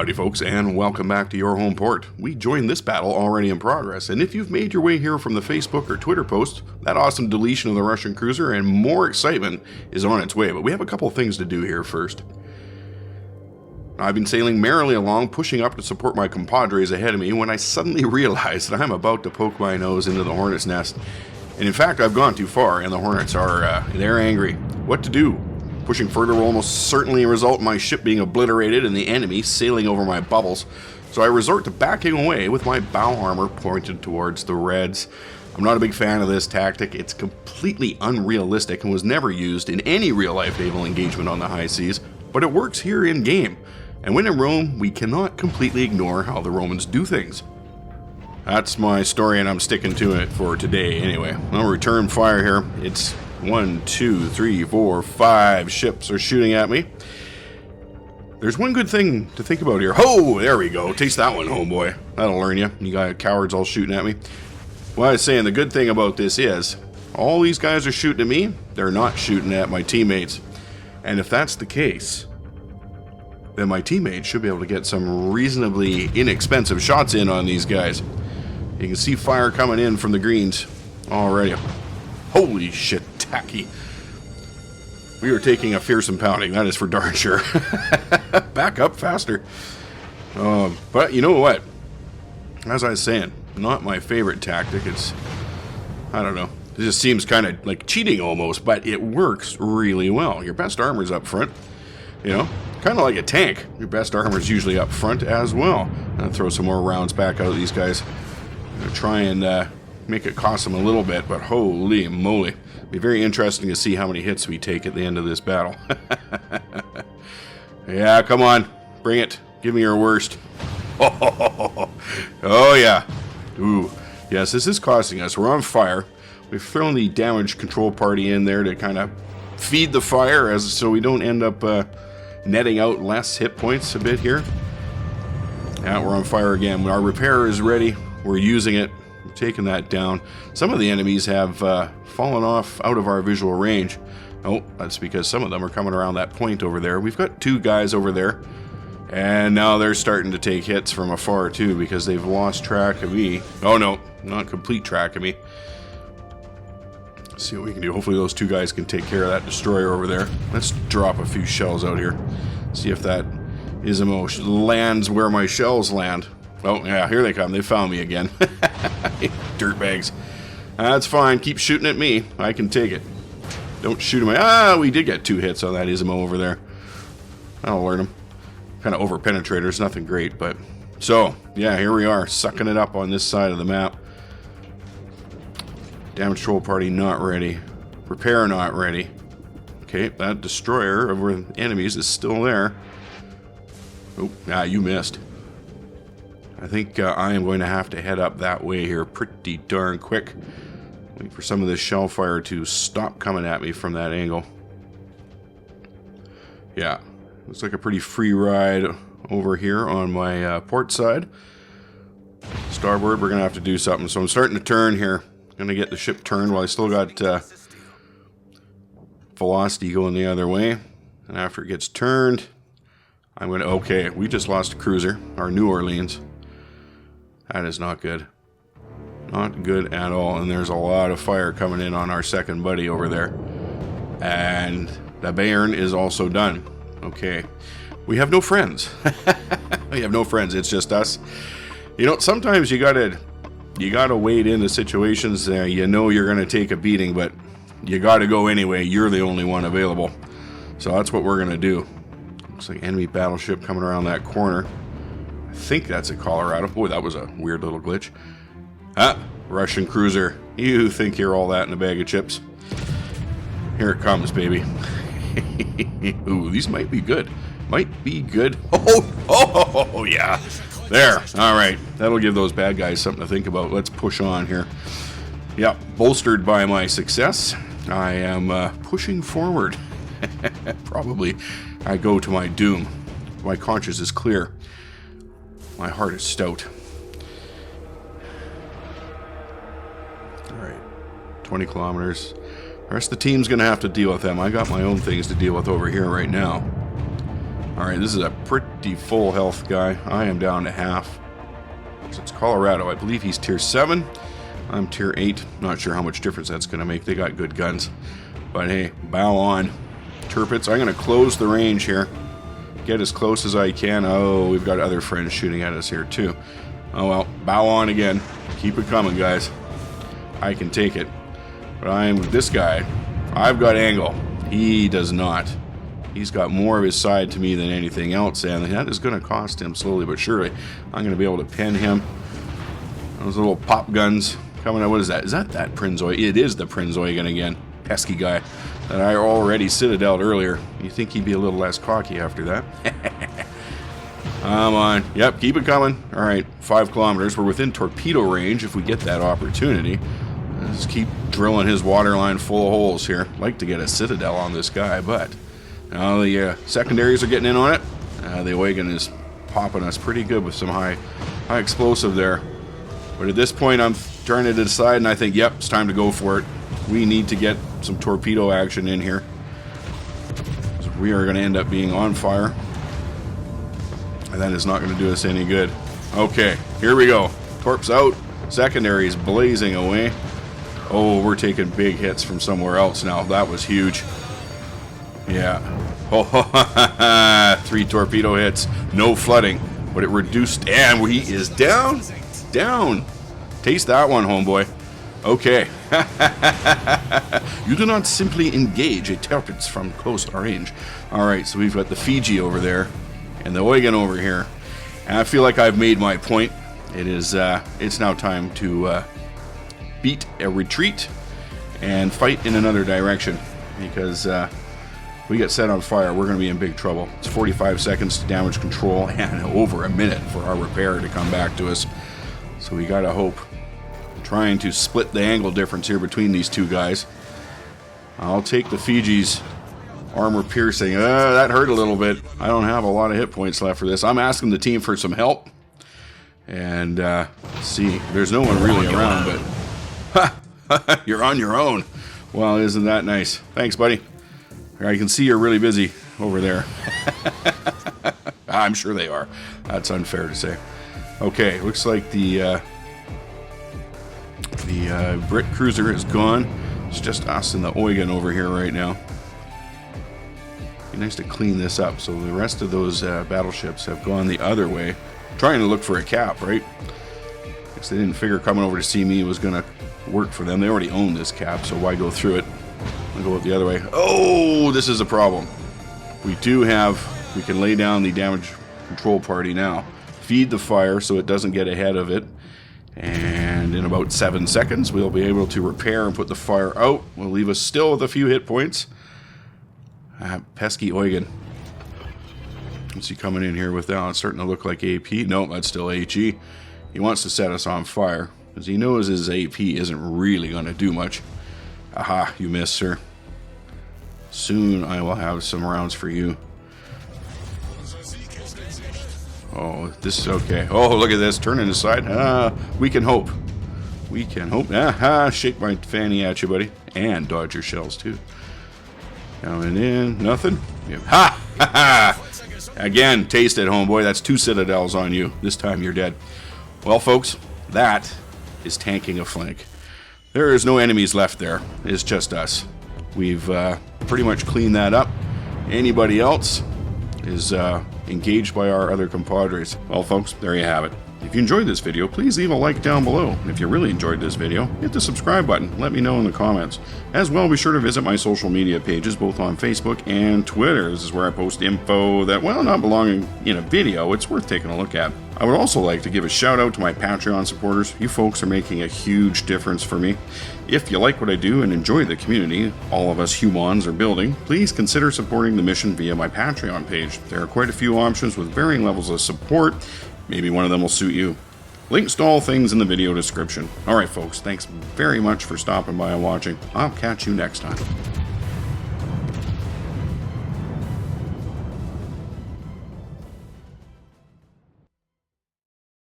Howdy folks, and welcome back to your home port. We joined this battle already in progress, and if you've made your way here from the Facebook or Twitter post, that awesome deletion of the Russian cruiser and more excitement is on its way, but we have a couple of things to do here first. I've been sailing merrily along, pushing up to support my compadres ahead of me, when I suddenly realized that I'm about to poke my nose into the hornet's nest. And in fact, I've gone too far, and the hornets are, they're angry. What to do? Pushing further will almost certainly result in my ship being obliterated and the enemy sailing over my bubbles, so I resort to backing away with my bow armor pointed towards the reds. I'm not a big fan of this tactic. It's completely unrealistic and was never used in any real-life naval engagement on the high seas, but it works here in-game. And when in Rome, we cannot completely ignore how the Romans do things. That's my story, and I'm sticking to it for today anyway. I'll return fire here. It's 1, 2, 3, 4, 5 ships are shooting at me. There's one good thing to think about here. Oh, there we go. Taste that one, homeboy. That'll learn you. You got cowards all shooting at me. Well, I was saying the good thing about this is all these guys are shooting at me. They're not shooting at my teammates. And if that's the case, then my teammates should be able to get some reasonably inexpensive shots in on these guys. You can see fire coming in from the greens already. Holy shit, tacky. We are taking a fearsome pounding, that is for darn sure. Back up faster. But you know what? As I was saying, not my favorite tactic. It's, I don't know. It just seems kind of like cheating almost, but it works really well. Your best armor's up front, you know? Kind of like a tank. Your best armor's usually up front as well. I'll throw some more rounds back out at these guys. I'm going to try and make it cost them a little bit, but holy moly. It'll be very interesting to see how many hits we take at the end of this battle. Yeah, come on. Bring it. Give me your worst. Oh, yeah. Ooh. Yes, this is costing us. We're on fire. We've thrown the damage control party in there to kind of feed the fire so we don't end up netting out less hit points a bit here. Yeah, we're on fire again. Our repair is ready. We're using it. We're taking that down. Some of the enemies have fallen off out of our visual range. Oh, that's because some of them are coming around that point over there. We've got two guys over there. And now they're starting to take hits from afar too because they've lost track of me. Oh no, not complete track of me. Let's see what we can do. Hopefully those two guys can take care of that destroyer over there. Let's drop a few shells out here. See if that Ismo lands where my shells land. Oh yeah, here they come. They found me again. Dirtbags. That's fine. Keep shooting at me. I can take it. Don't shoot at me. Ah, we did get 2 hits on that Ismo over there. That'll learn them. Kind of over penetrators. Nothing great, but... So, yeah, here we are. Sucking it up on this side of the map. Damage control party not ready. Repair not ready. Okay, that destroyer of our enemies is still there. Oh, you missed. I think I am going to have to head up that way here pretty darn quick. Wait for some of this shell fire to stop coming at me from that angle. Yeah, looks like a pretty free ride over here on my port side. Starboard, we're going to have to do something. So I'm starting to turn here. Going to get the ship turned while I still got velocity going the other way. And after it gets turned, I'm going to... Okay, we just lost a cruiser, our New Orleans. That is not good. Not good at all. And there's a lot of fire coming in on our second buddy over there. And the Bayern is also done. Okay. We have no friends. We have no friends. It's just us. You know, sometimes you gotta wade into situations you know you're gonna take a beating, but you gotta go anyway. You're the only one available. So that's what we're gonna do. Looks like enemy battleship coming around that corner. I think that's a Colorado. Boy, that was a weird little glitch. Ah, Russian cruiser. You think you're all that in a bag of chips? Here it comes, baby. Ooh, these might be good. Might be good. Oh, yeah. There. All right. That'll give those bad guys something to think about. Let's push on here. Yeah, bolstered by my success, I am pushing forward. Probably I go to my doom. My conscience is clear. My heart is stout. All right. 20 kilometers. The rest of the team's going to have to deal with them. I got my own things to deal with over here right now. Alright, this is a pretty pretty full health guy. I am down to half. So it's Colorado. I believe he's tier 7. I'm tier 8. Not sure how much difference that's going to make. They got good guns. But hey, bow on. Turpits, I'm going to close the range here. Get as close as I can. Oh, we've got other friends shooting at us here too. Oh well, bow on again. Keep it coming, guys. I can take it. But I'm with this guy. I've got angle. He does not. He's got more of his side to me than anything else, and that is going to cost him slowly but surely. I'm going to be able to pin him. Those little pop guns coming out. What is that? Is that Prinzoy? It is the Prinzoigan again. Pesky guy that I already citadeled earlier. You think he'd be a little less cocky after that? Come on. Yep, keep it coming. All right, 5 kilometers. We're within torpedo range if we get that opportunity. Let's keep drilling his waterline full of holes here. Like to get a citadel on this guy, but now the secondaries are getting in on it. The Oigan is popping us pretty good with some high explosive there. But at this point, I'm trying to decide, and I think, yep, it's time to go for it. We need to get some torpedo action in here. We are going to end up being on fire. And that is not going to do us any good. Okay, here we go. Torps out. Secondaries blazing away. Oh, we're taking big hits from somewhere else now. That was huge. Yeah. Oh, 3 torpedo hits. No flooding. But it reduced. And he is down. Down. Taste that one, homeboy. Okay. You do not simply engage a Tirpitz from close range. Alright, so we've got the Fiji over there. And the Oigan over here. And I feel like I've made my point. It is, it's now time to beat a retreat and fight in another direction. Because if we get set on fire, we're going to be in big trouble. It's 45 seconds to damage control and over a minute for our repair to come back to us. So we gotta hope. Trying to split the angle difference here between these two guys. I'll take the Fiji's armor piercing. That hurt a little bit. I don't have a lot of hit points left for this. I'm asking the team for some help. And let's see. There's no one really around, but you're on your own. Well, isn't that nice? Thanks, buddy. I can see you're really busy over there. I'm sure they are. That's unfair to say. Okay, looks like the Brit cruiser is gone. It's just us and the Oigan over here right now. Be nice to clean this up. So the rest of those battleships have gone the other way, trying to look for a cap, right? Because they didn't figure coming over to see me was going to work for them. They already own this cap, so why go through it? I'll go the other way. Oh, this is a problem. We can lay down the damage control party now. Feed the fire so it doesn't get ahead of it. And in about 7 seconds, we'll be able to repair and put the fire out. Will leave us still with a few hit points. Pesky Oigan. What's he coming in here with that? It's starting to look like AP. No, that's still HE. He wants to set us on fire because he knows his AP isn't really going to do much. Aha, you missed, sir. Soon I will have some rounds for you. Oh, this is okay. Oh, look at this. Turning aside. We can hope. We can hope. Shake my fanny at you, buddy. And dodge your shells, too. Coming in. Nothing. Ha! Ha ha! Again, taste it, homeboy. That's 2 citadels on you. This time you're dead. Well, folks, that is tanking a flank. There is no enemies left there. It's just us. We've pretty much cleaned that up. Anybody else is engaged by our other compadres. Well, folks, there you have it. If you enjoyed this video, please leave a like down below. And if you really enjoyed this video, hit the subscribe button. Let me know in the comments. As well, be sure to visit my social media pages, both on Facebook and Twitter. This is where I post info that, well, not belonging in a video, it's worth taking a look at. I would also like to give a shout out to my Patreon supporters. You folks are making a huge difference for me. If you like what I do and enjoy the community all of us humans are building, please consider supporting the mission via my Patreon page. There are quite a few options with varying levels of support. Maybe one of them will suit you. Links to all things in the video description. Alright folks, thanks very much for stopping by and watching. I'll catch you next time.